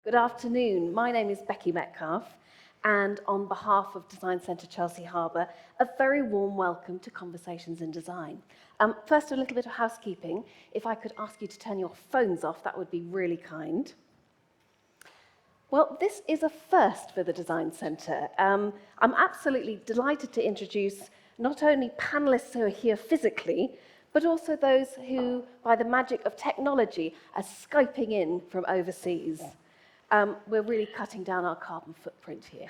Good afternoon. My name is Becky Metcalfe, and on behalf of Design Centre Chelsea Harbour, a very warm welcome to Conversations in Design. First, a little bit of housekeeping. If I could ask you to turn your phones off, that would be really kind. Well, this is a first for the Design Centre. I'm absolutely delighted to introduce not only panellists who are here physically, but also those who, by the magic of technology, are Skyping in from overseas. We're really cutting down our carbon footprint here.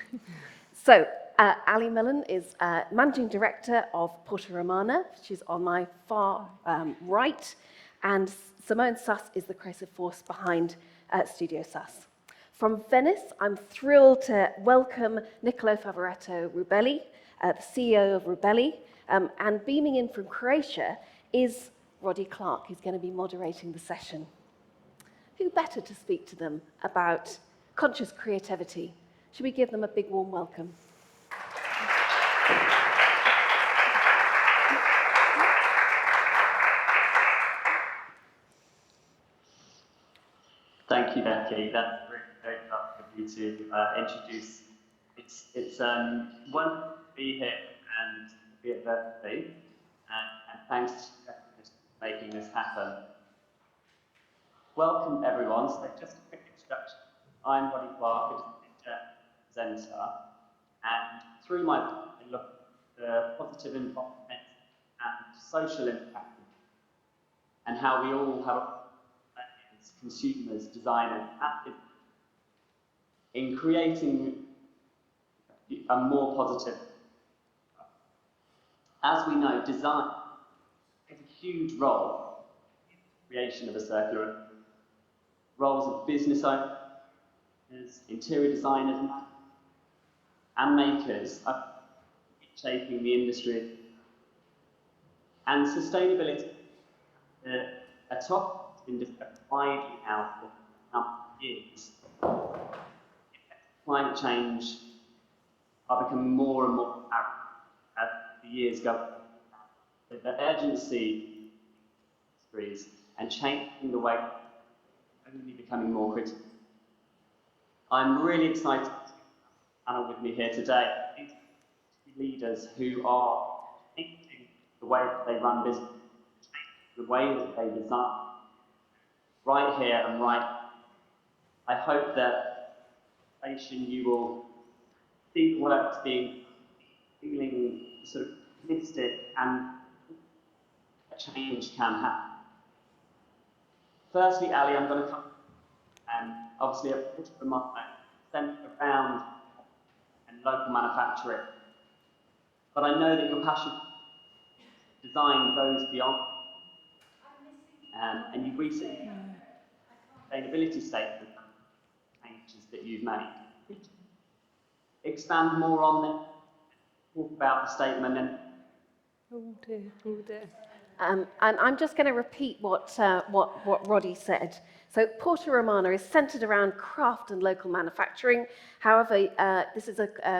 So, Ali Millen is Managing Director of Porta Romana. She's on my far right. And Simone Suss is the creative force behind Studio Suss. From Venice, I'm thrilled to welcome Niccolò Favoretto Rubelli, the CEO of Rubelli. And beaming in from Croatia is Roddy Clark, who's going to be moderating the session. Who better to speak to them about conscious creativity? Should we give them a big warm welcome? Thank you, Becky. That's really great of you to introduce. It's wonderful to be here and be at Viability, and thanks to making this happen. Welcome, everyone. So just a quick introduction. I'm Roddy Clark, a presenter, and through my book, I look at the positive impact and social impact, and how we all have, as consumers, designers, in creating a more positive. As we know, design plays a huge role in the creation of a circular. Roles of business owners, interior designers, and makers are shaping the industry. And sustainability, a topic that's been discussed widely now for a number of years. Climate change are becoming more and more apparent as the years go on. The urgency of industries and changing the way only becoming more critical. I'm really excited to have a panel with me here today. Leaders who are changing the way that they run business, the way that they design, right here and right now. I hope that you will see the work being feeling sort of optimistic and a change can happen. Firstly, Ali, I'm going to come and obviously a bit of my centre around and local manufacturing. But I know that your passion for design goes beyond. And you recently sustainability statement changes that you've made. Expand more on that. Talk about the statement and. Oh dear. And I'm just going to repeat what Roddy said. So Porta Romana is centred around craft and local manufacturing. However,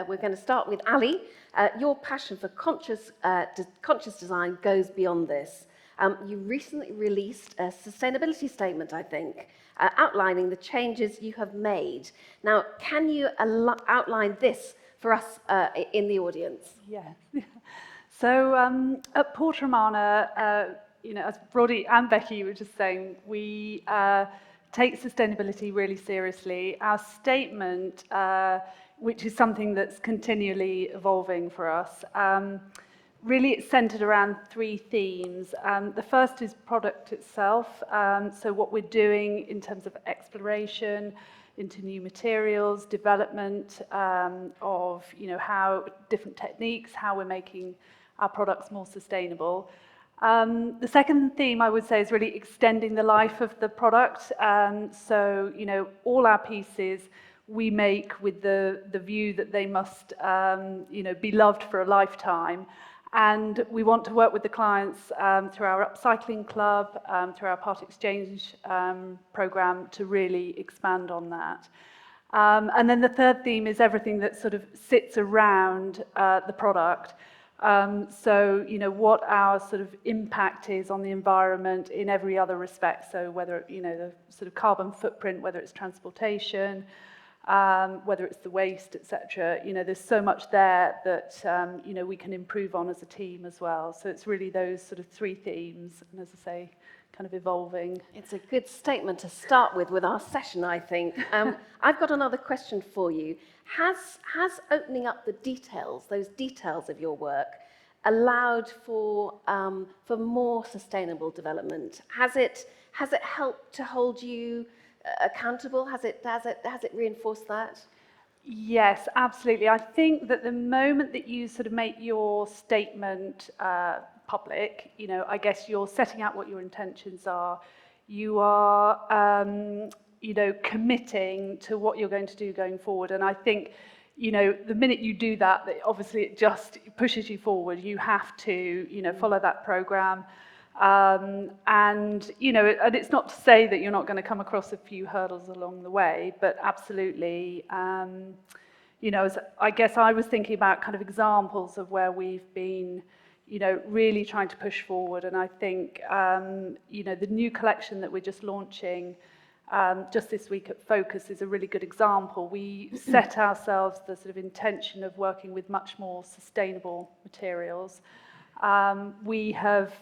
we're going to start with Ali. Your passion for conscious design goes beyond this. You recently released a sustainability statement, I think, outlining the changes you have made. Now, can you outline this for us in the audience? Yeah. So at Porta Romana, as Roddy and Becky were just saying, we take sustainability really seriously. Our statement, which is something that's continually evolving for us, really it's centered around three themes. The first is product itself, so what we're doing in terms of exploration into new materials, development of how different techniques, how we're making our products more sustainable. The second theme I would say is really extending the life of the product. So all our pieces we make with the view that they must be loved for a lifetime. And we want to work with the clients through our upcycling club, through our part exchange program to really expand on that. And then the third theme is everything that sort of sits around the product. So, what our sort of impact is on the environment in every other respect. So whether, the sort of carbon footprint, whether it's transportation, whether it's the waste, etc. There's so much there that, we can improve on as a team as well. So it's really those sort of three themes, and as I say, kind of evolving. It's a good statement to start with our session, I think. I've got another question for you. Has opening up the details, those details of your work, allowed for more sustainable development? Has it helped to hold you accountable? Has it reinforced that? Yes, absolutely. I think that the moment that you sort of make your statement public, I guess you're setting out what your intentions are. You are, committing to what you're going to do going forward. And I think, the minute you do that, obviously it just pushes you forward. You have to, follow that program. And it's not to say that you're not going to come across a few hurdles along the way, but absolutely, I guess I was thinking about kind of examples of where we've been, really trying to push forward. And I think, the new collection that we're just launching just this week at Focus is a really good example. We set ourselves the sort of intention of working with much more sustainable materials. We have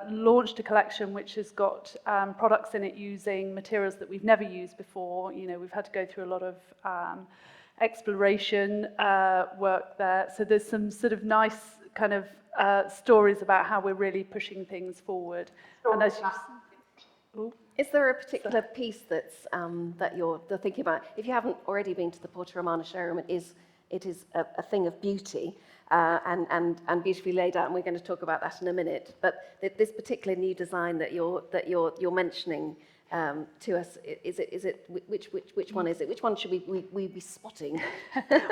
launched a collection which has got products in it using materials that we've never used before. We've had to go through a lot of exploration work there. So there's some sort of nice kind of stories about how we're really pushing things forward. And as is there a particular piece that's that you're thinking about? If you haven't already been to the Porta Romana showroom, it is a thing of beauty. And beautifully laid out, and we're going to talk about that in a minute. But this particular new design that you're mentioning to us, which one is it? Which one should we be spotting?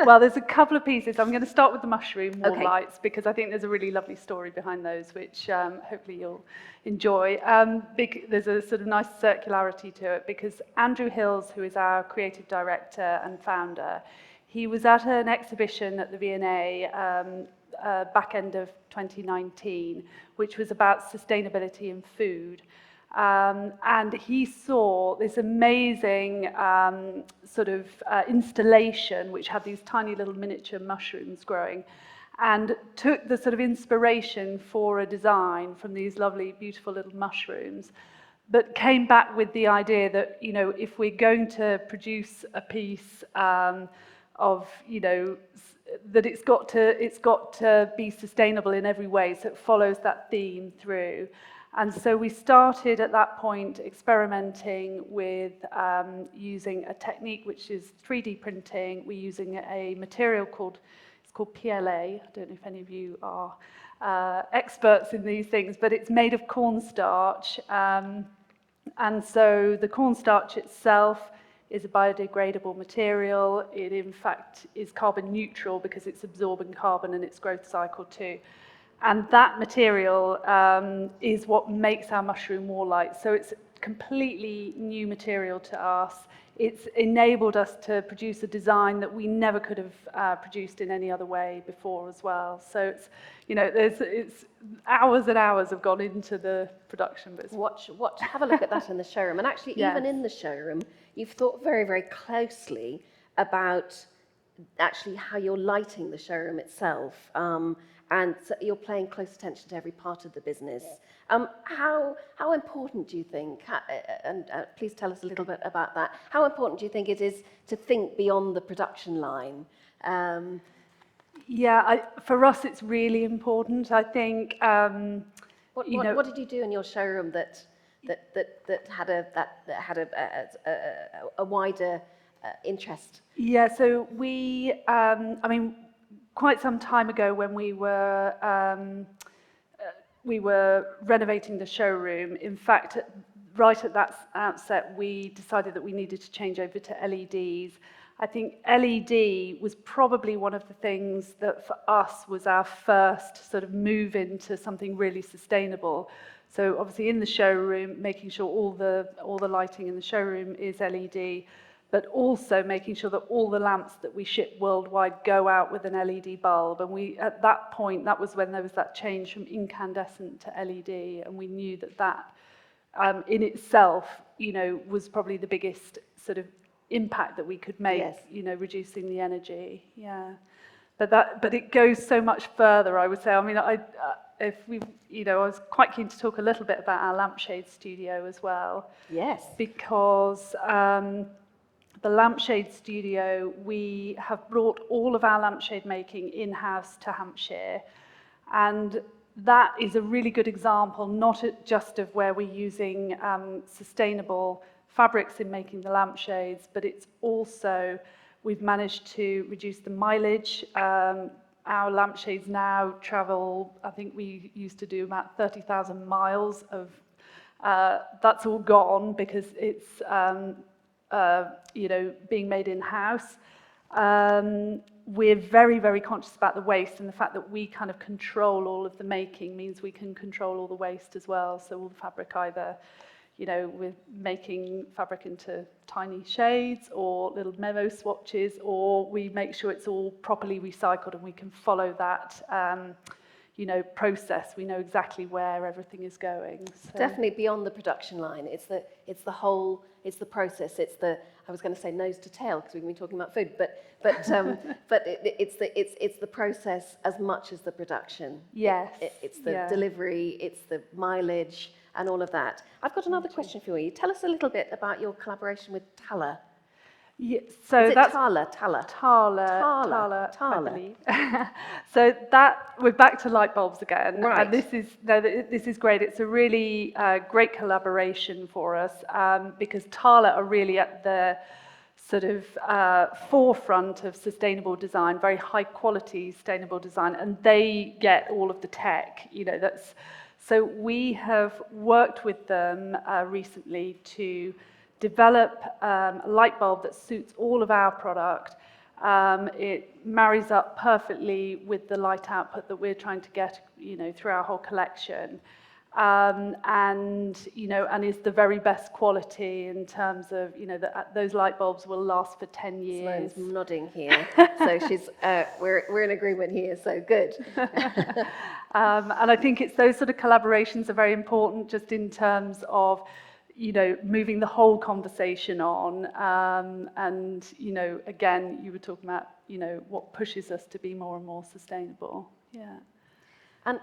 Well, there's a couple of pieces. I'm going to start with the mushroom wall Okay. lights because I think there's a really lovely story behind those, which hopefully you'll enjoy. There's a sort of nice circularity to it because Andrew Hills, who is our creative director and founder, he was at an exhibition at the V&A back end of 2019, which was about sustainability in food. And he saw this amazing sort of installation which had these tiny little miniature mushrooms growing, and took the sort of inspiration for a design from these lovely, beautiful little mushrooms, but came back with the idea that, if we're going to produce a piece of, that it's got to be sustainable in every way, so it follows that theme through. And so we started at that point experimenting with using a technique which is 3D printing. We're using a material called PLA. I don't know if any of you are experts in these things, but it's made of cornstarch. And so the cornstarch itself is a biodegradable material. It, in fact, is carbon neutral because it's absorbing carbon in its growth cycle too. And that material is what makes our mushroom wall light. So it's completely new material to us. It's enabled us to produce a design that we never could have produced in any other way before as well. So it's, it's hours and hours have gone into the production. But Have a look at that in the showroom. And actually, Yes. even in the showroom, you've thought very, very closely about actually how you're lighting the showroom itself. And so you're paying close attention to every part of the business. How important do you think, and please tell us a little bit about that, how important do you think it is to think beyond the production line? For us it's really important. I think, What did you do in your showroom that had a wider interest? Yeah, so we, quite some time ago when we were renovating the showroom, in fact, right at that outset, we decided that we needed to change over to LEDs. I think LED was probably one of the things that for us was our first sort of move into something really sustainable. So obviously in the showroom, making sure all the lighting in the showroom is LED, but also making sure that all the lamps that we ship worldwide go out with an LED bulb. And we, at that point, that was when there was that change from incandescent to LED, and we knew that in itself, was probably the biggest sort of impact that we could make, Yes. reducing the energy. Yeah. But it goes so much further, I would say. I mean, I was quite keen to talk a little bit about our Lampshade Studio as well. Yes. Because the Lampshade Studio, we have brought all of our lampshade making in-house to Hampshire. And that is a really good example, not just of where we're using sustainable fabrics in making the lampshades, but it's also, we've managed to reduce the mileage. Our lampshades now travel, I think we used to do about 30,000 miles of, that's all gone because it's, being made in-house. We're very, very conscious about the waste, and the fact that we kind of control all of the making means we can control all the waste as well. So all the fabric either, we're making fabric into tiny shades or little memo swatches, or we make sure it's all properly recycled and we can follow that process. We know exactly where everything is going. So. Definitely beyond the production line. It's the whole, it's the process. It's the, I was going to say nose to tail because we've been talking about food, but it's the process as much as the production. Yes. It's the delivery. It's the mileage and all of that. I've got another question for you. Tell us a little bit about your collaboration with Tala. Yeah, so Is it that's Tala. Tala, I believe. So that we're back to light bulbs again, right? And this is great. It's a really great collaboration for us because Tala are really at the sort of forefront of sustainable design, very high quality sustainable design, and they get all of the tech. So we have worked with them recently to develop a light bulb that suits all of our product. It marries up perfectly with the light output that we're trying to get, through our whole collection, and is the very best quality in terms of, that those light bulbs will last for 10 years. Sloane's nodding here, so she's we're in agreement here. So good. And I think it's those sort of collaborations are very important, just in terms of moving the whole conversation on, and again, you were talking about what pushes us to be more and more sustainable. Yeah. And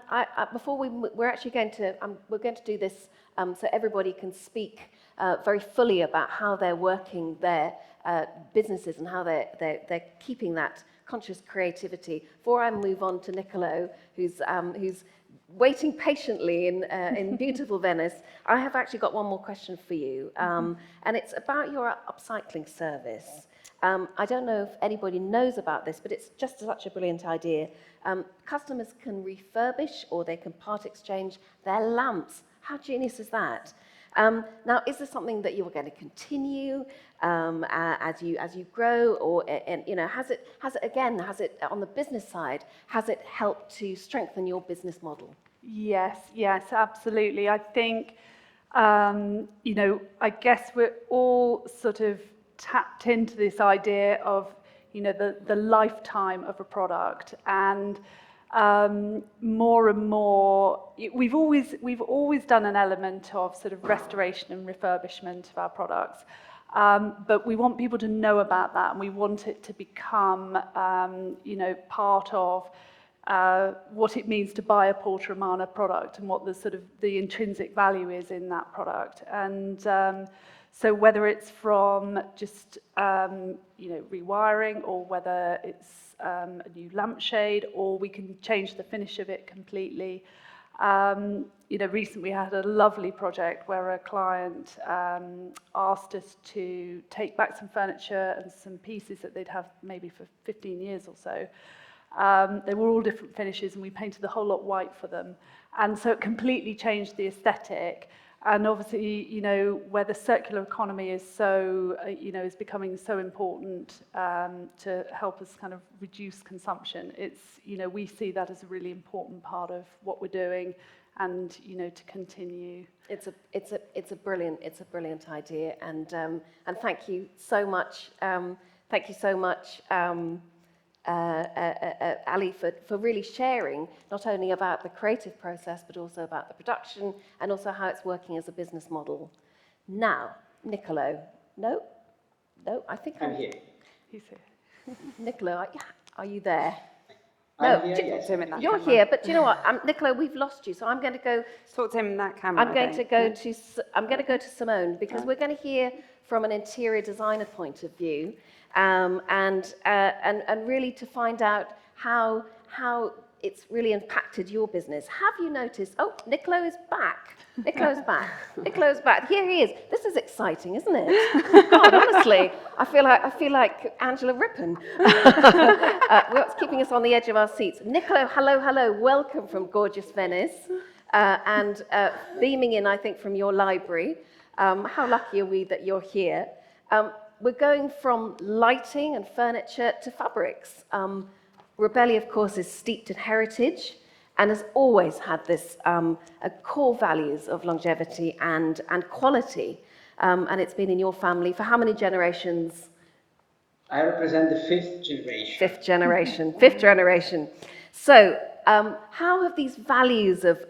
before we're actually going to we're going to do this so everybody can speak very fully about how they're working their businesses and how they're keeping that conscious creativity. Before I move on to Nicolo, who's waiting patiently in beautiful Venice, I have actually got one more question for you, and it's about your upcycling service. I don't know if anybody knows about this, but it's just such a brilliant idea. Customers can refurbish or they can part exchange their lamps. How genius is that? Now, is this something that you're going to continue as you grow, or has it on the business side, has it helped to strengthen your business model? Yes, absolutely. I think I guess we're all sort of tapped into this idea of the lifetime of a product, and more and more we've always done an element of sort of restoration and refurbishment of our products, but we want people to know about that, and we want it to become part of what it means to buy a Porter Romana product, and what the sort of the intrinsic value is in that product. And so whether it's from just rewiring, or whether it's a new lampshade, or we can change the finish of it completely. Recently we had a lovely project where a client asked us to take back some furniture and some pieces that they'd have maybe for 15 years or so. They were all different finishes, and we painted the whole lot white for them. And so it completely changed the aesthetic. And obviously, where the circular economy is so, is becoming so important to help us kind of reduce consumption. It's, we see that as a really important part of what we're doing, and to continue. It's a brilliant idea, and thank you so much. Thank you so much, Ali, for really sharing not only about the creative process, but also about the production and also how it's working as a business model. Now, Niccolo. No, I think I'm here. He's here. Niccolo, are you there? I'm No, here, do- yes. Talk to him in that You're camera. here, but do you know what, Niccolo, we've lost you, so I'm going to go. Talk to him in that camera. I'm going to go to Simone because we're going to hear from an interior designer point of view, and really to find out how it's really impacted your business. Have you noticed? Oh, Niccolo is back. Niccolo's back. Here he is. This is exciting, isn't it? God, honestly, I feel like Angela Rippon. What's keeping us on the edge of our seats? Niccolo, hello. Welcome from gorgeous Venice, and beaming in, I think, from your library. How lucky are we that you're here? We're going from lighting and furniture to fabrics. Rebelli, of course, is steeped in heritage and has always had this core values of longevity and quality. And it's been in your family for how many generations? I represent the fifth generation. Fifth generation. So, how have these values of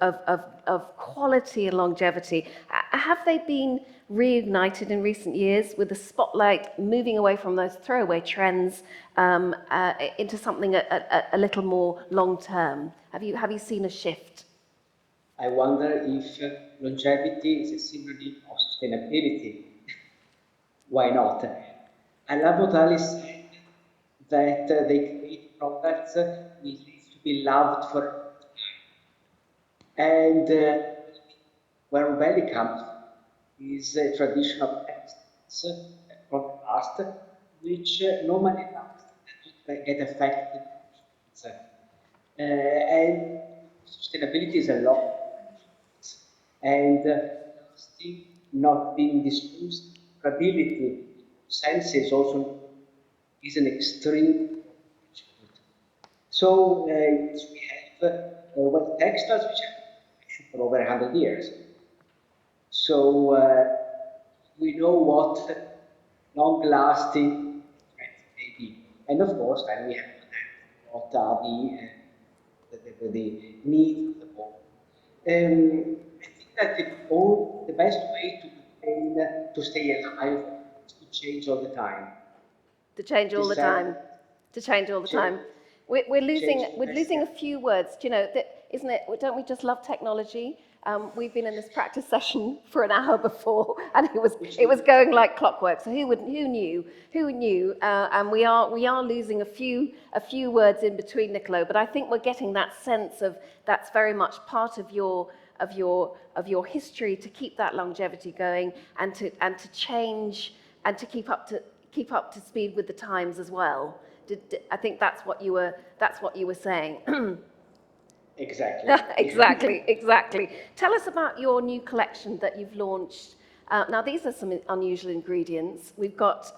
quality and longevity, have they been reignited in recent years with the spotlight moving away from those throwaway trends into something a little more long-term? Have you seen a shift? I wonder if longevity is a synonym of sustainability. Why not? I love what Alice said, that they create products which need to be loved for a long time. And where Rebelli comes from is a tradition of textiles from the past, which normally last and get affected. And sustainability is a lot. And lasting, not being disposed, ability, senses also is an extreme. So we have textiles which have for over 100 years. So we know what long-lasting trends may be, and of course, then we have what are the needs of the ball. I think that the best way to stay alive is to change all the time. To change all the time. We're losing a few words. Do you know that? Isn't it? Don't we just love technology? We've been in this practice session for an hour before, and it was going like clockwork. So who knew? And we are losing a few words in between, Niccolo. But I think we're getting that sense of that's very much part of your history to keep that longevity going and to change and to keep up to speed with the times as well. I think that's what you were saying. Exactly. Exactly. Tell us about your new collection that you've launched. Now, these are some unusual ingredients. We've got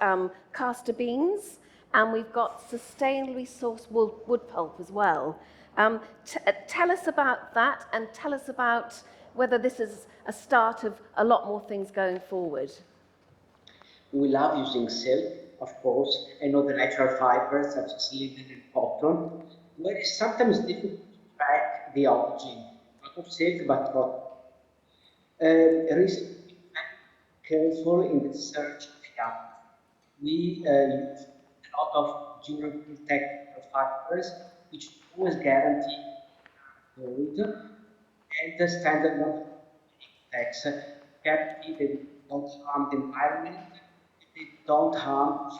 castor beans, and we've got sustainably sourced wood pulp as well. Tell us about that, and tell us about whether this is a start of a lot more things going forward. We love using silk, of course, and other natural fibers such as linen and cotton, where it's sometimes difficult to track the origin, not of silk, but cotton. Recently, we very careful in the search of yarn. We use a lot of durable technical fibers, which always guarantee gold, and the standard non-tex guarantee that they don't harm the environment, they don't harm,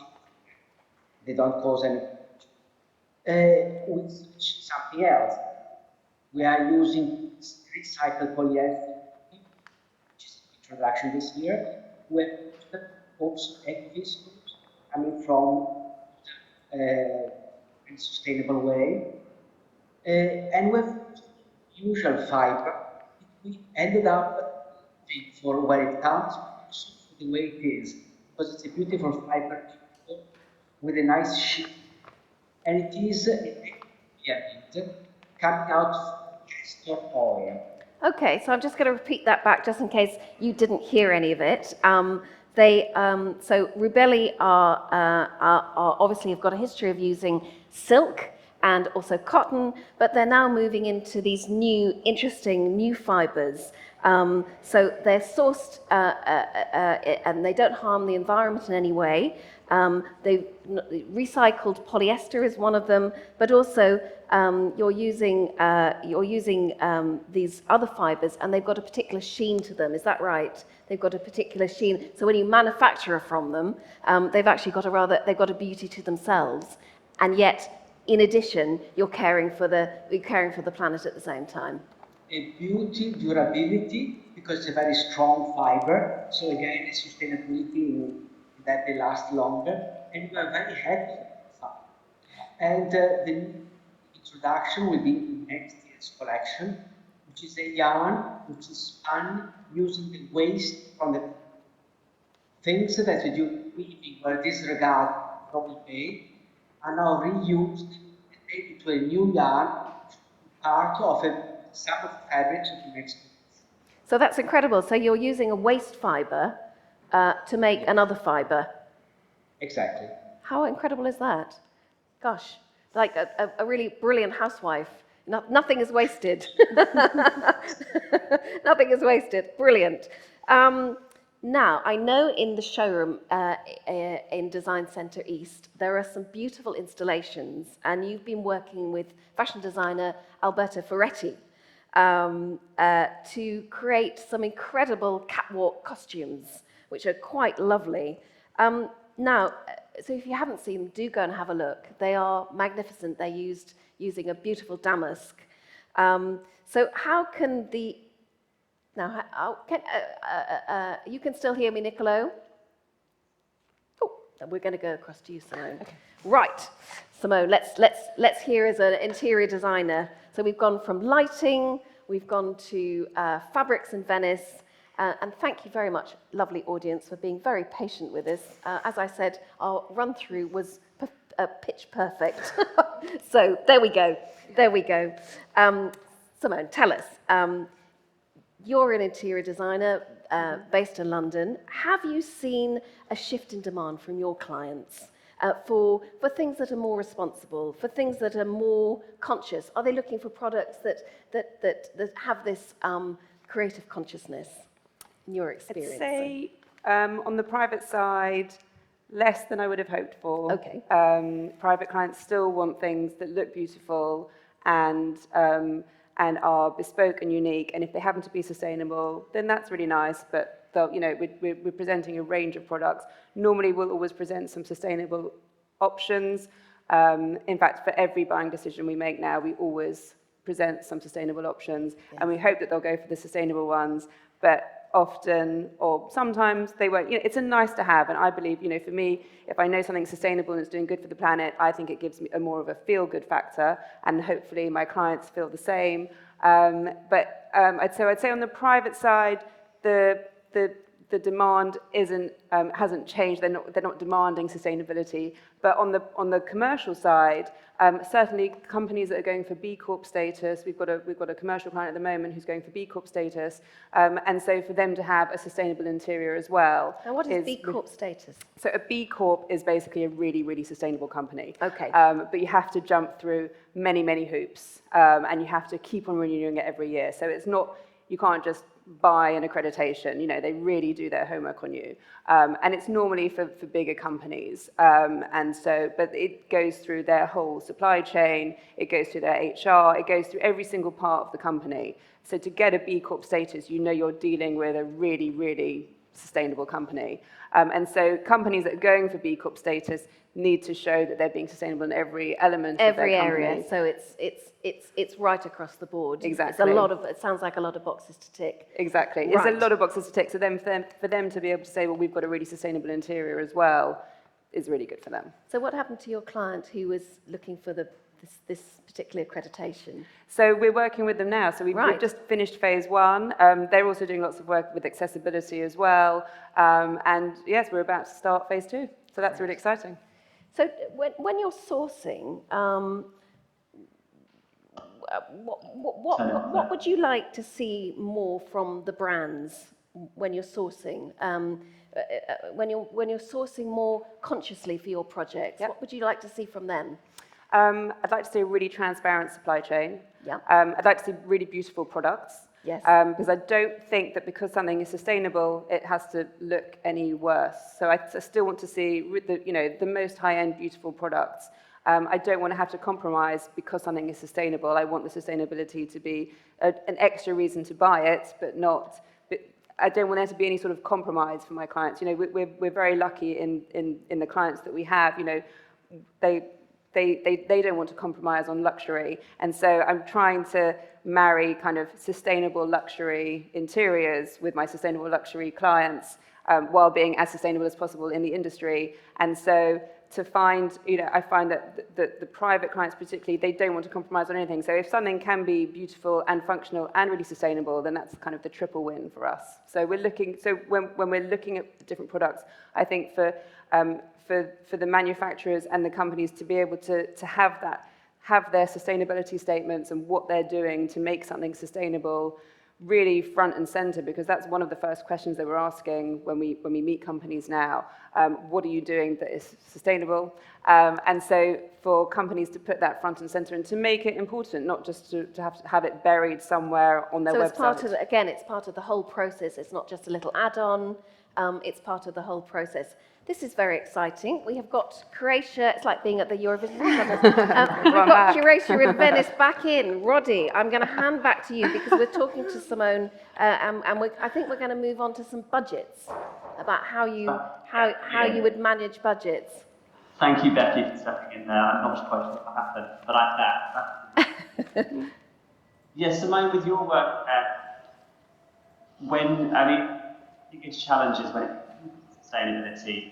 they don't cause any. We switch something else. We are using recycled polyester, which is an introduction this year. We have also eco-viscose coming from a sustainable way. And with usual fiber, we ended up for where it comes, also for the way it is, because it's a beautiful fiber with a nice sheet, and it is a coming out from castor oil. Okay, so I'm just going to repeat that back just in case you didn't hear any of it. So Rubelli are obviously have got a history of using silk and also cotton, but they're now moving into these new, interesting new fibres. So they're sourced and they don't harm the environment in any way. Recycled polyester is one of them, but also you're using these other fibres, and they've got a particular sheen to them. Is that right? They've got a particular sheen. So when you manufacture from them, they've actually got a beauty to themselves, and yet, in addition, you're caring for the planet at the same time. A beauty, durability, because it's a very strong fiber. So again, a sustainability that they last longer, and we are very happy with that. And the introduction will be in next year's collection, which is a yarn which is spun using the waste from the things that we do weaving or disregard from eBay are now reused and made into a new yarn, part of some of the fabrics of the next. So that's incredible. So you're using a waste fibre to make another fibre. Exactly. How incredible is that? Gosh, like a really brilliant housewife. Nothing is wasted. Nothing is wasted. Brilliant. Now, I know in the showroom in Design Centre East, there are some beautiful installations, and you've been working with fashion designer Alberto Ferretti to create some incredible catwalk costumes, which are quite lovely. Now, so if you haven't seen them, do go and have a look. They are magnificent. They're used using a beautiful damask. So how can the... Now, you can still hear me, Niccolo? Oh, then we're going to go across to you, Simone. Okay. Right, Simone, let's hear as an interior designer. So we've gone from lighting, we've gone to fabrics in Venice, and thank you very much, lovely audience, for being very patient with us. As I said, our run-through was pitch perfect. So there we go. Simone, tell us. You're an interior designer based in London. Have you seen a shift in demand from your clients for things that are more responsible, for things that are more conscious? Are they looking for products that have this creative consciousness? In your experience? I'd say on the private side, less than I would have hoped for. Okay. Private clients still want things that look beautiful and are bespoke and unique. And if they happen to be sustainable, then that's really nice. But we're presenting a range of products. Normally, we'll always present some sustainable options. In fact, for every buying decision we make now, we always present some sustainable options, and we hope that they'll go for the sustainable ones. But often, or sometimes, they won't. It's a nice to have, and I believe, for me, if I know something's sustainable and it's doing good for the planet, I think it gives me more of a feel-good factor, and hopefully my clients feel the same. But I'd say on the private side, the demand hasn't changed. They're not demanding sustainability. But on the commercial side, certainly companies that are going for B Corp status, we've got a commercial client at the moment who's going for B Corp status, and so for them to have a sustainable interior as well. And what is B Corp status? So a B Corp is basically a really, really sustainable company. Okay. But you have to jump through many, many hoops, and you have to keep on renewing it every year. So it's not, you can't just buy an accreditation. They really do their homework on you. And it's normally for bigger companies. But it goes through their whole supply chain, it goes through their HR, it goes through every single part of the company. So to get a B Corp status, you're dealing with a really, really sustainable company. And so companies that are going for B Corp status need to show that they're being sustainable in every element of their company. Every area. So it's right across the board. Exactly. It sounds like a lot of boxes to tick. Exactly. Right. It's a lot of boxes to tick. So then for them to be able to say, well, we've got a really sustainable interior as well, is really good for them. So what happened to your client who was looking for this particular accreditation? So we're working with them now. So we've just finished phase 1. They're also doing lots of work with accessibility as well. And yes, we're about to start phase 2. So that's really exciting. So when you're sourcing, what would you like to see more from the brands when you're sourcing? When you're sourcing more consciously for your projects, Yep. what would you like to see from them? I'd like to see a really transparent supply chain. Yeah. I'd like to see really beautiful products. Yes. Because I don't think that because something is sustainable, it has to look any worse. So I still want to see the most high-end, beautiful products. I don't want to have to compromise because something is sustainable. I want the sustainability to be an extra reason to buy it, but not. I don't want there to be any sort of compromise for my clients. We're very lucky in the clients that we have. They don't want to compromise on luxury. And so I'm trying to marry kind of sustainable luxury interiors with my sustainable luxury clients while being as sustainable as possible in the industry. And so to find, I find that the private clients particularly, they don't want to compromise on anything. So if something can be beautiful and functional and really sustainable, then that's kind of the triple win for us. So when we're looking at different products, I think for the manufacturers and the companies to be able to have their sustainability statements and what they're doing to make something sustainable really front and center, because that's one of the first questions that we're asking when we meet companies now. What are you doing that is sustainable? And so for companies to put that front and center and to make it important, not just to have it buried somewhere on their website. So it's part of the whole process. It's not just a little add-on. It's part of the whole process. This is very exciting. We have got Croatia. It's like being at the Eurovision. We've got Croatia in Venice back in. Roddy, I'm going to hand back to you because we're talking to Simone, and I think we're going to move on to some budgets, about how you would manage budgets. Thank you, Becky, for stepping in there. I'm not quite sure what happened, but like that. Yes, Simone, with your work, biggest challenges when it comes to sustainability,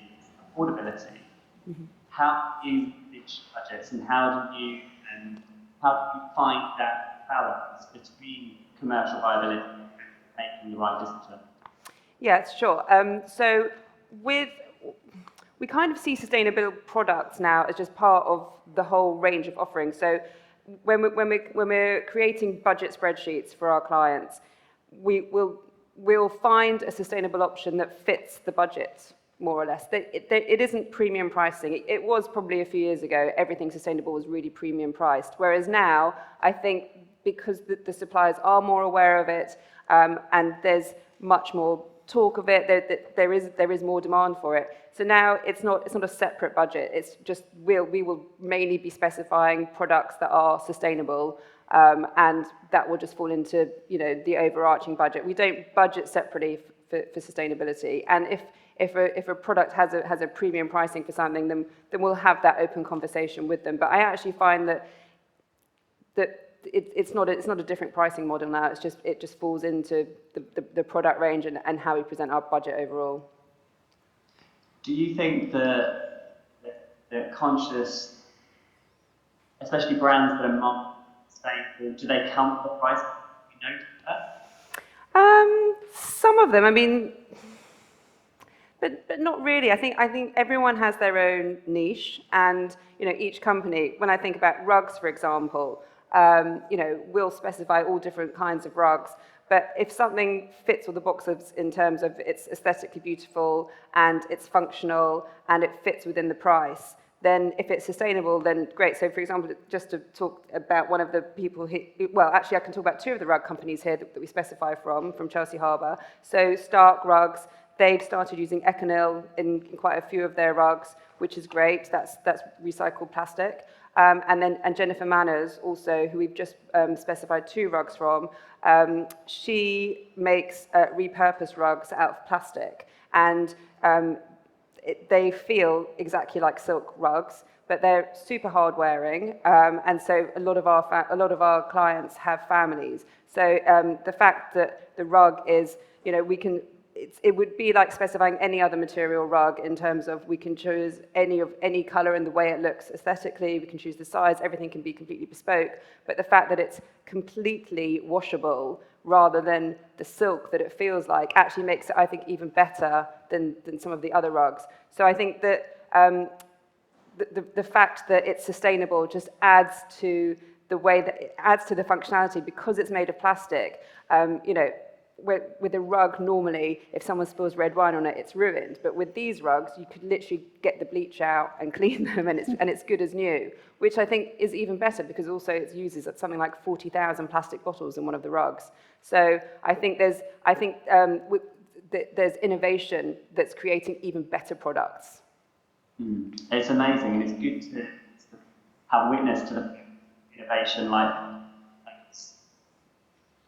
affordability, how do you manage budgets and how do you find that balance between commercial viability and making the right decision? Yeah, sure. So we kind of see sustainable products now as just part of the whole range of offerings. So when we're creating budget spreadsheets for our clients, we'll find a sustainable option that fits the budget, more or less. It isn't premium pricing. It was probably a few years ago, everything sustainable was really premium priced. Whereas now, I think because the suppliers are more aware of it, and there's much more talk of it, there is more demand for it. So now it's not a separate budget. It's just we will mainly be specifying products that are sustainable, and that will just fall into the overarching budget. We don't budget separately for sustainability. And if a product has a premium pricing for something, then we'll have that open conversation with them. But I actually find that it's not a different pricing model now. It just falls into the product range and how we present our budget overall. Do you think the conscious, especially brands that are not sustainable, do they come with the price? You notice that? Some of them, I mean, but not really. I think everyone has their own niche, and each company. When I think about rugs, for example, we'll specify all different kinds of rugs. But if something fits all the boxes in terms of it's aesthetically beautiful and it's functional and it fits within the price, then if it's sustainable, then great. So for example, just to talk about one of the people actually I can talk about two of the rug companies here that we specify from Chelsea Harbour. So Stark Rugs, they've started using Econyl in quite a few of their rugs, which is great. That's recycled plastic. And Jennifer Manners, also, who we've just specified two rugs from, she makes repurposed rugs out of plastic, and they feel exactly like silk rugs, but they're super hard wearing, and so a lot of our clients have families. So the fact that the rug is, it would be like specifying any other material rug in terms of we can choose any color and the way it looks aesthetically, we can choose the size, everything can be completely bespoke, but the fact that it's completely washable rather than the silk that it feels like actually makes it, I think, even better than some of the other rugs. So I think that the fact that it's sustainable just adds to the way that it adds to the functionality because it's made of plastic. You know, with a rug, normally, if someone spills red wine on it, it's ruined. But with these rugs, you could literally get the bleach out and clean them, and it's good as new, which I think is even better because also it uses something like 40,000 plastic bottles in one of the rugs. So I think there's innovation that's creating even better products. It's amazing, and it's good to have witness to the innovation like this.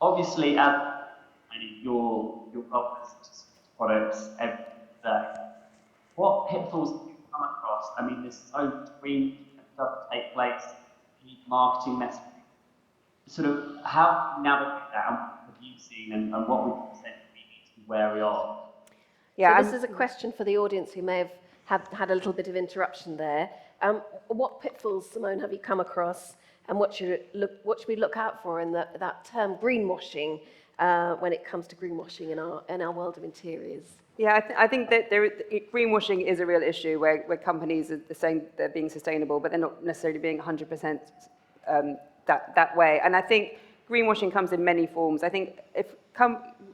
Obviously, as your offers products every day, what pitfalls do you come across? I mean, there's so much green stuff take place, marketing messaging. Sort of how do you navigate that, and what have you seen, and what would you say we need to be wary of? Yeah, so this is a question for the audience who may have had a little bit of interruption there. What pitfalls, Simone, have you come across, and what should we look out for in that term greenwashing when it comes to greenwashing in our world of interiors? Yeah, I think that greenwashing is a real issue where companies are saying they're being sustainable, but they're not necessarily being 100% that way. And I think greenwashing comes in many forms. I think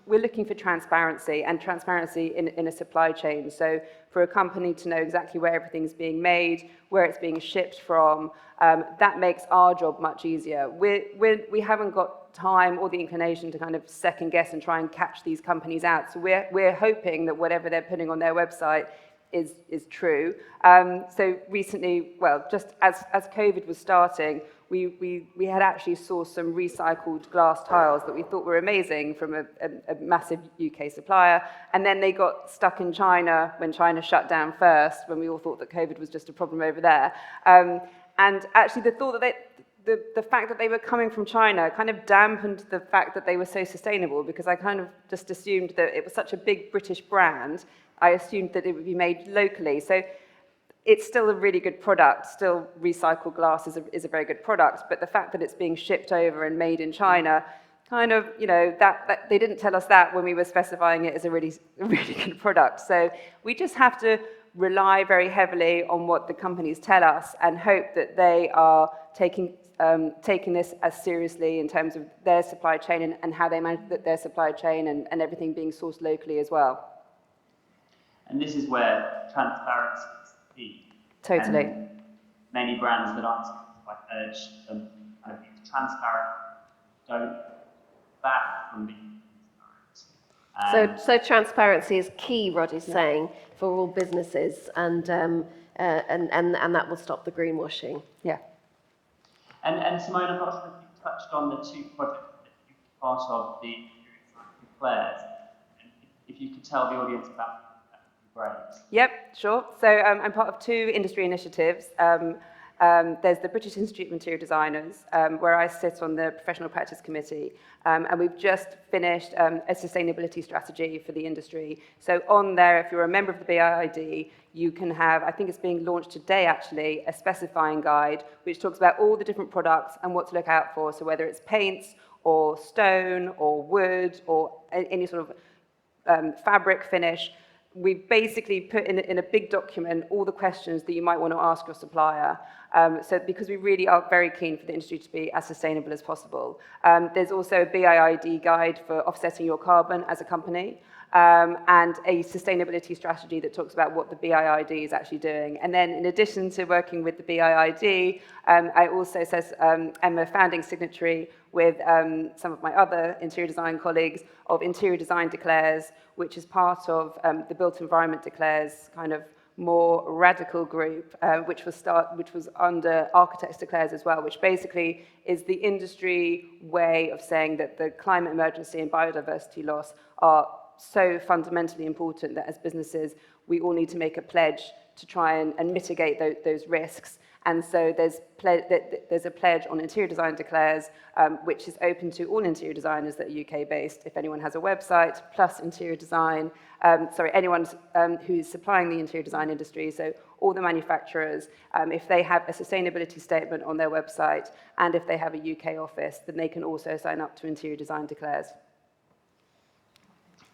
we're looking for transparency, and transparency in a supply chain. So for a company to know exactly where everything's being made, where it's being shipped from, that makes our job much easier. We haven't got time or the inclination to kind of second guess and try and catch these companies out. So we're hoping that whatever they're putting on their website is true. So recently, well, just as COVID was starting, we had actually sourced some recycled glass tiles that we thought were amazing from a massive UK supplier, and then they got stuck in China when China shut down first, when we all thought that COVID was just a problem over there. And actually the fact that they were coming from China kind of dampened the fact that they were so sustainable, because I kind of just assumed that it was such a big British brand, I assumed that it would be made locally. So it's still a really good product. Still, recycled glass is a very good product, but the fact that it's being shipped over and made in China, kind of, you know, that they didn't tell us that when we were specifying it as a really good product. So we just have to rely very heavily on what the companies tell us and hope that they are taking this as seriously in terms of their supply chain and how they manage their supply chain and everything being sourced locally as well. And this is where transparency is key. Totally. And many brands that aren't, I urge them to be transparent, don't back from being transparent. So transparency is key, Rod is saying, for all businesses, and that will stop the greenwashing. Yeah. And Simone, I'm not sure if you touched on the two projects that you're part of, the Claire's. If you could tell the audience about that, that would be great. Yep, sure. So I'm part of two industry initiatives. There's the British Institute of Interior Designers, where I sit on the Professional Practice Committee, and we've just finished a sustainability strategy for the industry. So on there, if you're a member of the BIID, you can have, I think it's being launched today actually, a specifying guide, which talks about all the different products and what to look out for. So whether it's paints or stone or wood or any sort of fabric finish, we've basically put in a big document all the questions that you might want to ask your supplier. So because we really are very keen for the industry to be as sustainable as possible. There's also a BIID guide for offsetting your carbon as a company, and a sustainability strategy that talks about what the BIID is actually doing. And then in addition to working with the BIID, I also am a founding signatory with some of my other interior design colleagues of Interior Design Declares, which is part of the Built Environment Declares kind of more radical group, which was under Architects Declares as well, which basically is the industry way of saying that the climate emergency and biodiversity loss are so fundamentally important that as businesses, we all need to make a pledge to try and mitigate those risks. And so there's a pledge on Interior Design Declares, which is open to all interior designers that are UK-based. If anyone has a website, plus interior design, anyone who's supplying the interior design industry, so all the manufacturers, if they have a sustainability statement on their website, and if they have a UK office, then they can also sign up to Interior Design Declares.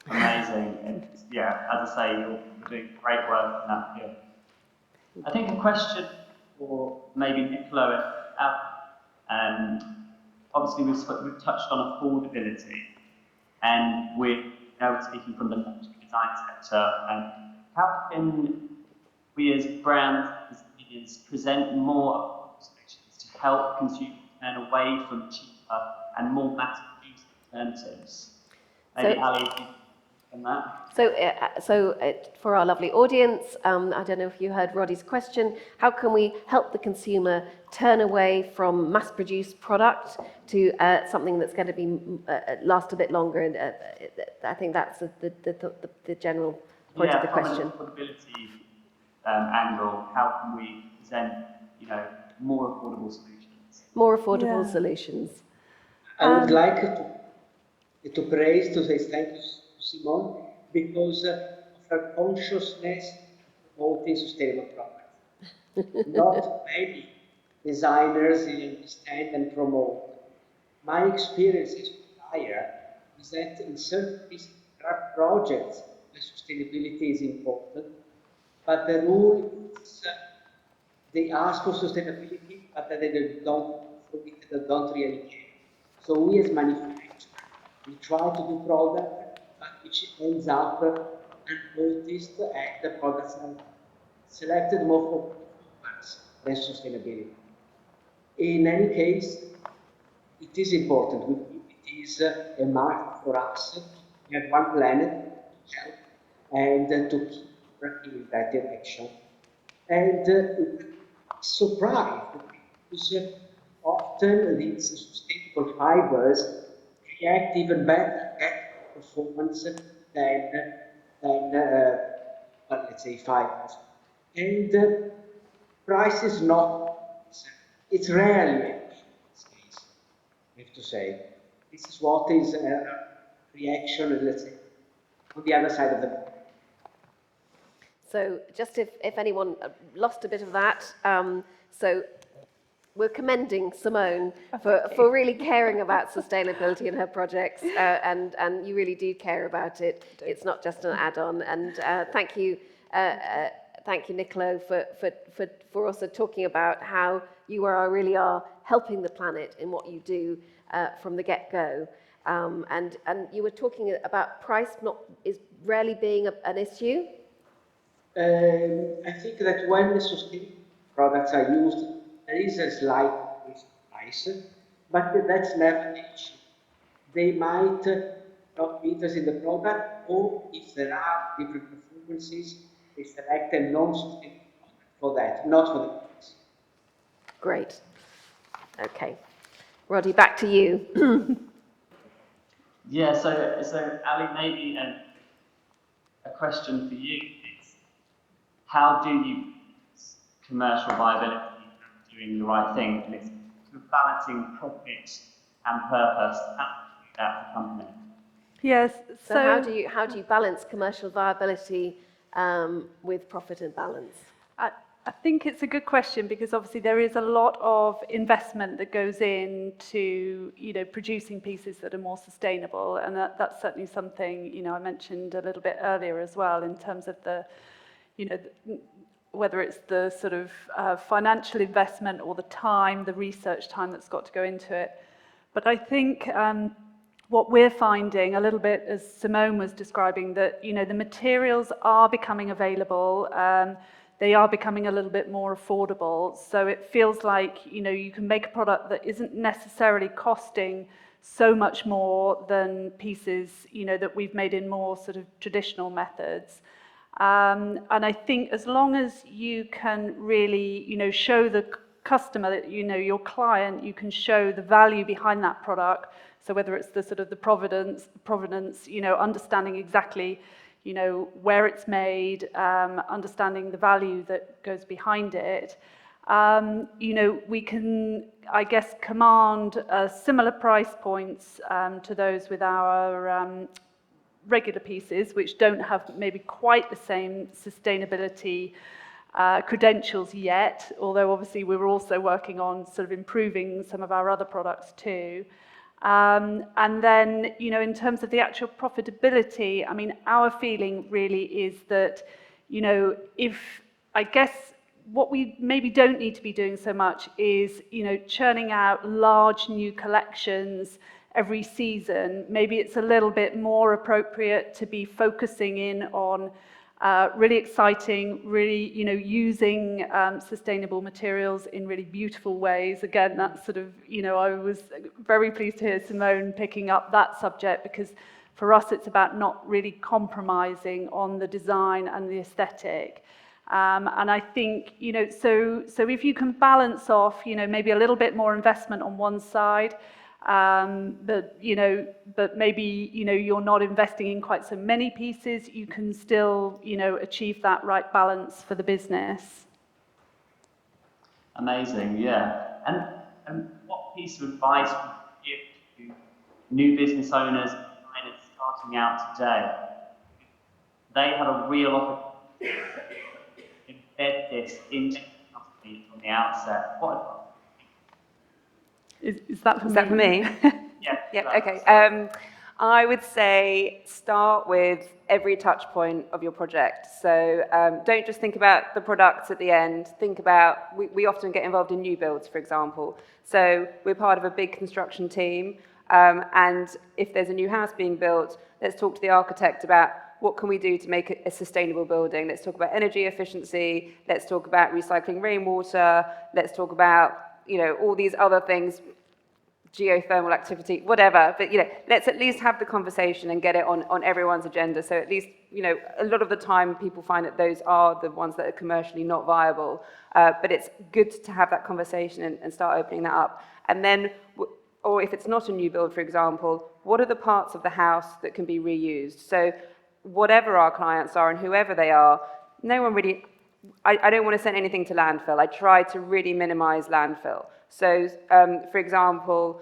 Amazing. And yeah, as I say, you're doing great work in that field. I think a question for maybe Nicola Obviously, we've touched on affordability, and we're now speaking from the luxury design sector. How can we as brands, as leaders, present more affordable solutions to help consumers turn away from cheaper and more mass-produced alternatives? Maybe Ali, if you on that. So for our lovely audience, I don't know if you heard Roddy's question, how can we help the consumer turn away from mass-produced product to something that's going to be last a bit longer? And I think that's the general point of the question. From an affordability angle, how can we present, more affordable solutions? More affordable solutions. I would like to praise, to say thank you, Simone, because of her consciousness promoting sustainable products. Not many designers understand and promote. My experience as a buyer is that in certain cases there are projects where sustainability is important, but the rule is they ask for sustainability, but then they don't really care. So we as manufacturers, we try to do product, but which ends up unnoticed, and the products are selected more for performance than sustainability. In any case, it is important. It is a mark for us. We have one planet to help and to keep working in that direction. And surprised because often these sustainable fibers react even better at performance than let's say fibers. And price is not, it's rarely in this case, I have to say. This is what is a reaction, let's say, on the other side of the board. So just if anyone lost a bit of that, so we're commending Simone for really caring about sustainability in her projects, and you really do care about it. It's not just an add-on. And thank you, Nicolo, for also talking about how you really are helping the planet in what you do from the get-go. And you were talking about price is rarely being an issue. I think that when the sustainable products are used, there is a slight price, but that's never the issue. They might not be interested in the product, or if there are different performances, they select a non-sustainable product for that, not for the price. Great. Okay. Roddy, back to you. Yeah, so Ali, maybe a question for you is, how do you balance commercial viability and doing the right thing? And it's balancing profit and purpose. How do you do that for the company? Yes. So how do you balance commercial viability with profit and balance? I think it's a good question, because obviously there is a lot of investment that goes into producing pieces that are more sustainable, and that's certainly something I mentioned a little bit earlier as well, in terms of the whether it's the sort of financial investment or the time, the research time that's got to go into it. But I think what we're finding a little bit, as Simone was describing, that the materials are becoming available. They are becoming a little bit more affordable. So it feels like, you can make a product that isn't necessarily costing so much more than pieces, that we've made in more sort of traditional methods. And I think as long as you can really, show the customer that, your client, you can show the value behind that product. So whether it's the sort of the provenance, understanding exactly where it's made, understanding the value that goes behind it, we can, I guess, command similar price points to those with our regular pieces, which don't have maybe quite the same sustainability credentials yet, although obviously we're also working on sort of improving some of our other products too. And then, in terms of the actual profitability, I mean, our feeling really is that, if, I guess, what we maybe don't need to be doing so much is, churning out large new collections every season. Maybe it's a little bit more appropriate to be focusing in on really exciting, really, using sustainable materials in really beautiful ways. Again, that's sort of, I was very pleased to hear Simone picking up that subject, because for us, it's about not really compromising on the design and the aesthetic. And I think, so if you can balance off, maybe a little bit more investment on one side, but maybe, you're not investing in quite so many pieces, you can still, achieve that right balance for the business. Amazing, yeah. And what piece of advice would you give to new business owners and designers starting out today? They have a real opportunity to embed this into the company from the outset. Is that for me? Is that for me? Yeah. Yeah, okay. I would say start with every touch point of your project. So don't just think about the products at the end. Think about, we often get involved in new builds, for example. So we're part of a big construction team. And if there's a new house being built, let's talk to the architect about what can we do to make it a sustainable building. Let's talk about energy efficiency. Let's talk about recycling rainwater. Let's talk about, all these other things, geothermal activity, whatever. But, let's at least have the conversation and get it on everyone's agenda. So at least, a lot of the time people find that those are the ones that are commercially not viable. But it's good to have that conversation and start opening that up. And then, or if it's not a new build, for example, what are the parts of the house that can be reused? So whatever our clients are and whoever they are, no one really, I don't want to send anything to landfill. I try to really minimize landfill. So, for example,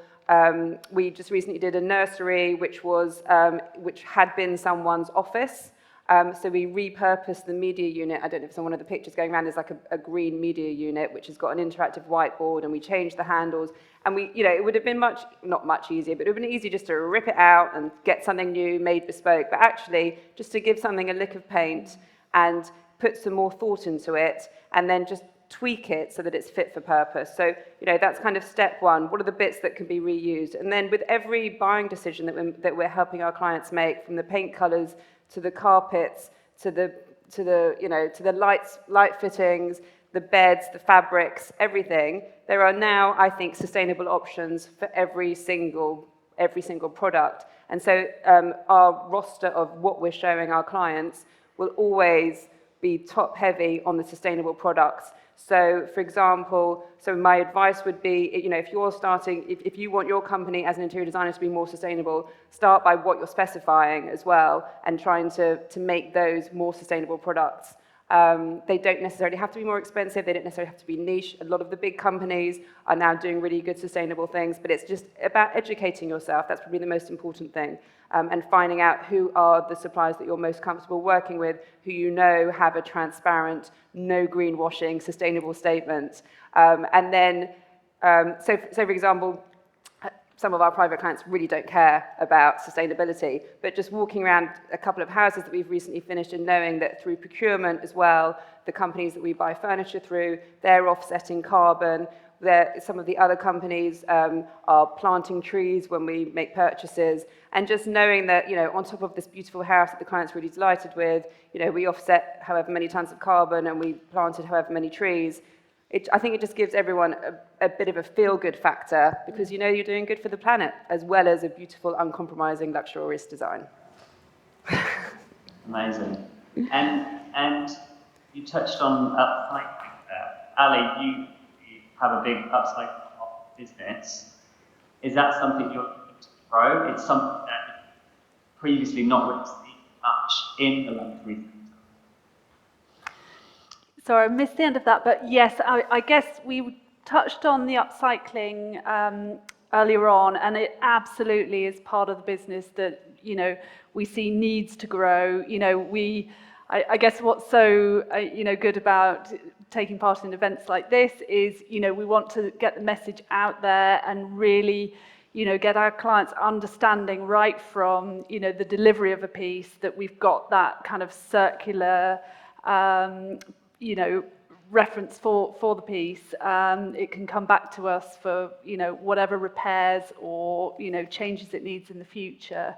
we just recently did a nursery which had been someone's office. So we repurposed the media unit. I don't know if some one of the pictures going around is like a green media unit, which has got an interactive whiteboard, and we changed the handles. And we, it would have been not much easier, but it would have been easy just to rip it out and get something new, made bespoke. But actually, just to give something a lick of paint and put some more thought into it, and then just tweak it so that it's fit for purpose. So, that's kind of step one. What are the bits that can be reused? And then with every buying decision that we're helping our clients make, from the paint colors to the carpets, to the light fittings, the beds, the fabrics, everything, there are now, I think, sustainable options for every single product. And so our roster of what we're showing our clients will always be top heavy on the sustainable products. So, for example, my advice would be, if you're starting, if you want your company as an interior designer to be more sustainable, start by what you're specifying as well, and trying to make those more sustainable products. They don't necessarily have to be more expensive. They don't necessarily have to be niche. A lot of the big companies are now doing really good sustainable things, but it's just about educating yourself. That's probably the most important thing. And finding out who are the suppliers that you're most comfortable working with, who have a transparent, no greenwashing, sustainable statement. And then, so for example, some of our private clients really don't care about sustainability, but just walking around a couple of houses that we've recently finished and knowing that through procurement as well, the companies that we buy furniture through, they're offsetting carbon. Some of the other companies are planting trees when we make purchases, and just knowing that, on top of this beautiful house that the client's really delighted with, we offset however many tons of carbon and we planted however many trees. I think it just gives everyone a bit of a feel-good factor, because you're doing good for the planet, as well as a beautiful, uncompromising, luxurious design. Amazing. And you touched on upcycling there. Ali, you have a big upcycling business. Is that something you're looking to grow? It's something that previously not really seen much in the luxury sector. Sorry, I missed the end of that, but yes, I guess we touched on the upcycling earlier on, and it absolutely is part of the business that, we see needs to grow. I guess what's so, good about taking part in events like this is, we want to get the message out there and really, get our clients understanding right from, the delivery of a piece, that we've got that kind of circular, reference for the piece. It can come back to us for, whatever repairs or, changes it needs in the future.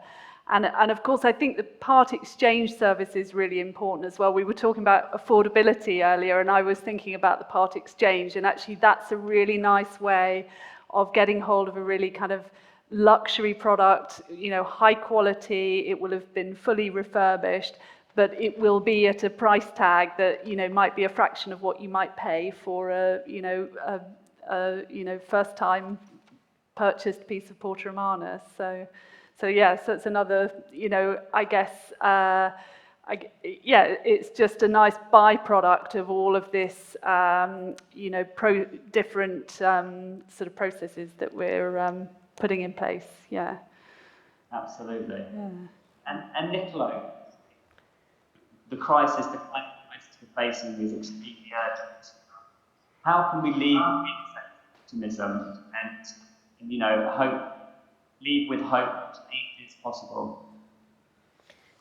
And of course, I think the part exchange service is really important as well. We were talking about affordability earlier, and I was thinking about the part exchange, and actually that's a really nice way of getting hold of a really kind of luxury product, high quality. It will have been fully refurbished, but it will be at a price tag that, might be a fraction of what you might pay for a first time purchased piece of Porta Romana. So it's another, I guess, it's just a nice byproduct of all of this, different sort of processes that we're putting in place. Yeah. Absolutely. Yeah. And Niccolo, the climate crisis we're facing is extremely urgent. How can we leave with optimism and hope? Leave with hope that change is possible.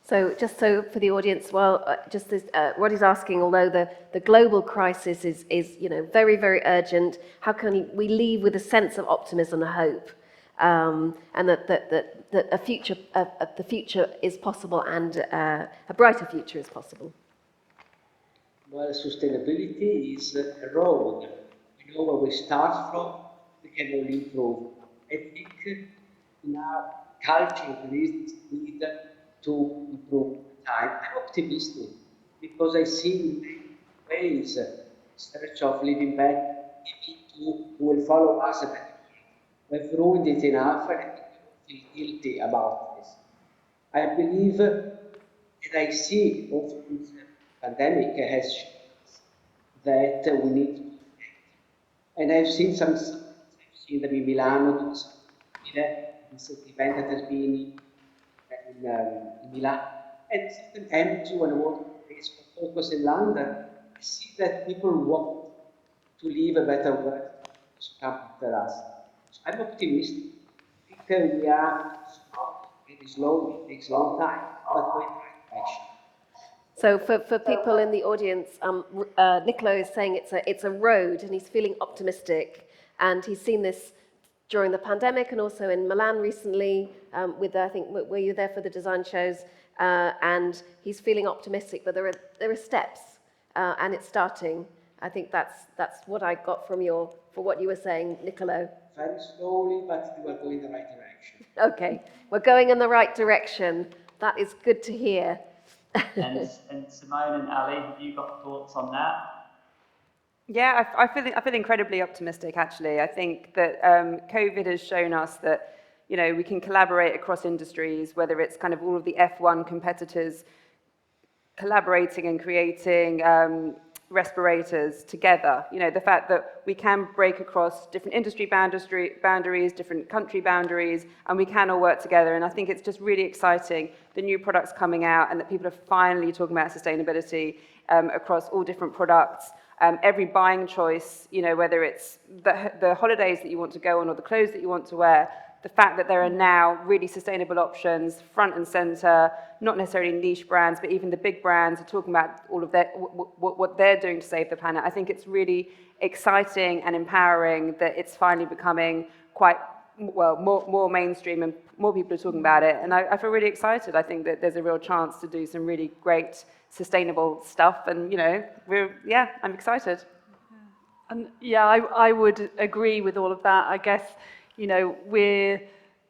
So just so for the audience, just this, what he's asking, although the global crisis is very, very urgent, how can we leave with a sense of optimism and hope, and that the future is possible and a brighter future is possible? Well, sustainability is a road. We know where we start from, we can only improve. I think in our culture there is this need to improve time. I'm optimistic because I see in many ways search of living back who will follow us. We've ruined it enough and I feel guilty about this. I believe and I see also this pandemic has shown us that we need to connect. And I've seen them in Milano, this event that has been in Milan, and certain empty when I walk place for focus in London, I see that people want to live a better world to come after us. So I'm optimistic. I think we are very slowly, it takes a long time, but we're in the right direction. So for people in the audience, Niccolo is saying it's a road, and he's feeling optimistic, and he's seen this during the pandemic and also in Milan recently with, I think, were you there for the design shows? And he's feeling optimistic, but there are steps, and it's starting. I think that's what I got from what you were saying, Niccolo. Very slowly, but we are going in the right direction. Okay, we're going in the right direction. That is good to hear. and Simone and Ali, have you got thoughts on that? Yeah, I feel incredibly optimistic, actually. I think that COVID has shown us that, we can collaborate across industries, whether it's kind of all of the F1 competitors collaborating and creating respirators together. The fact that we can break across different industry boundaries, different country boundaries, and we can all work together. And I think it's just really exciting, the new products coming out, and that people are finally talking about sustainability across all different products. Every buying choice, whether it's the holidays that you want to go on or the clothes that you want to wear, the fact that there are now really sustainable options front and center, not necessarily niche brands, but even the big brands are talking about all of what they're doing to save the planet. I think it's really exciting and empowering that it's finally becoming quite, more mainstream and more people are talking about it. And I feel really excited. I think that there's a real chance to do some really great sustainable stuff. And, I'm excited. And I would agree with all of that. I guess,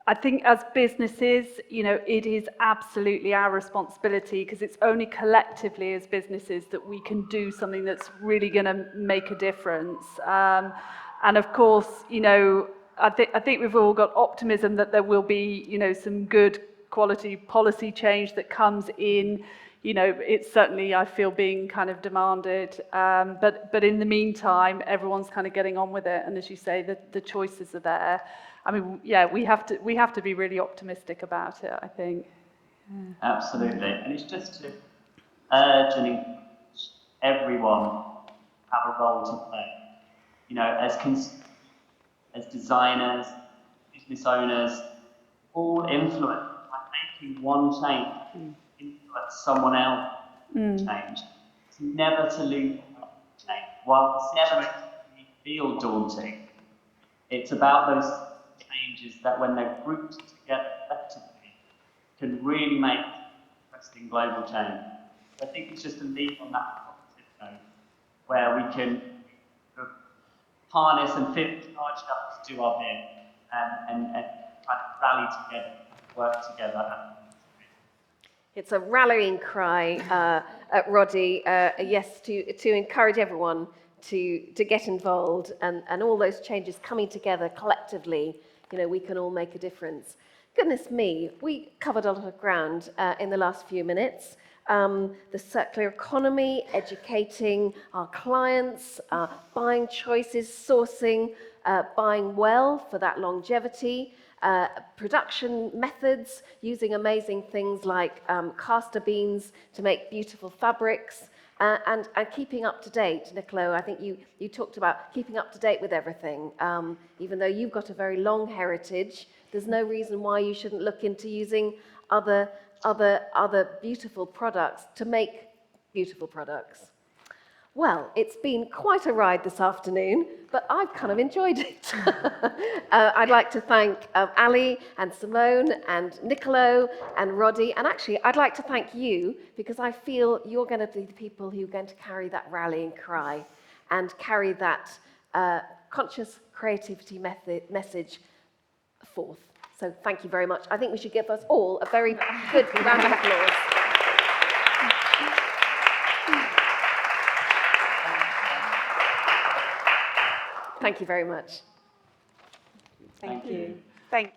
I think as businesses, it is absolutely our responsibility, because it's only collectively as businesses that we can do something that's really going to make a difference. And of course, I think we've all got optimism that there will be, some good quality policy change that comes in. It's certainly, I feel, being kind of demanded. But in the meantime, everyone's kind of getting on with it. And as you say, the choices are there. I mean, we have to be really optimistic about it, I think. Yeah. Absolutely. And it's just to urge and encourage everyone have a role to play. As designers, business owners, all influence by making one change. Influence someone else change. It's never to lose change. while the situation may feel daunting, it's about those changes that when they're grouped together effectively can really make interesting global change. I think it's just to leave on that positive note where we can sort of harness and feel charged up to do our bit and kind of rally together, work together. It's a rallying cry at Roddy, yes, to encourage everyone to get involved and all those changes coming together collectively, we can all make a difference. Goodness me, we covered a lot of ground in the last few minutes. The circular economy, educating our clients, buying choices, sourcing, buying well for that longevity, production methods, using amazing things like castor beans to make beautiful fabrics, and keeping up to date. Nicolo, I think you talked about keeping up to date with everything. Even though you've got a very long heritage, there's no reason why you shouldn't look into using other beautiful products to make beautiful products. Well, it's been quite a ride this afternoon, but I've kind of enjoyed it. I'd like to thank Ali and Simone and Nicolo and Roddy, and actually I'd like to thank you because I feel you're going to be the people who are going to carry that rallying cry and carry that conscious creativity message forth. So thank you very much. I think we should give us all a very good round of applause. Thank you very much. Thank you. Thank you.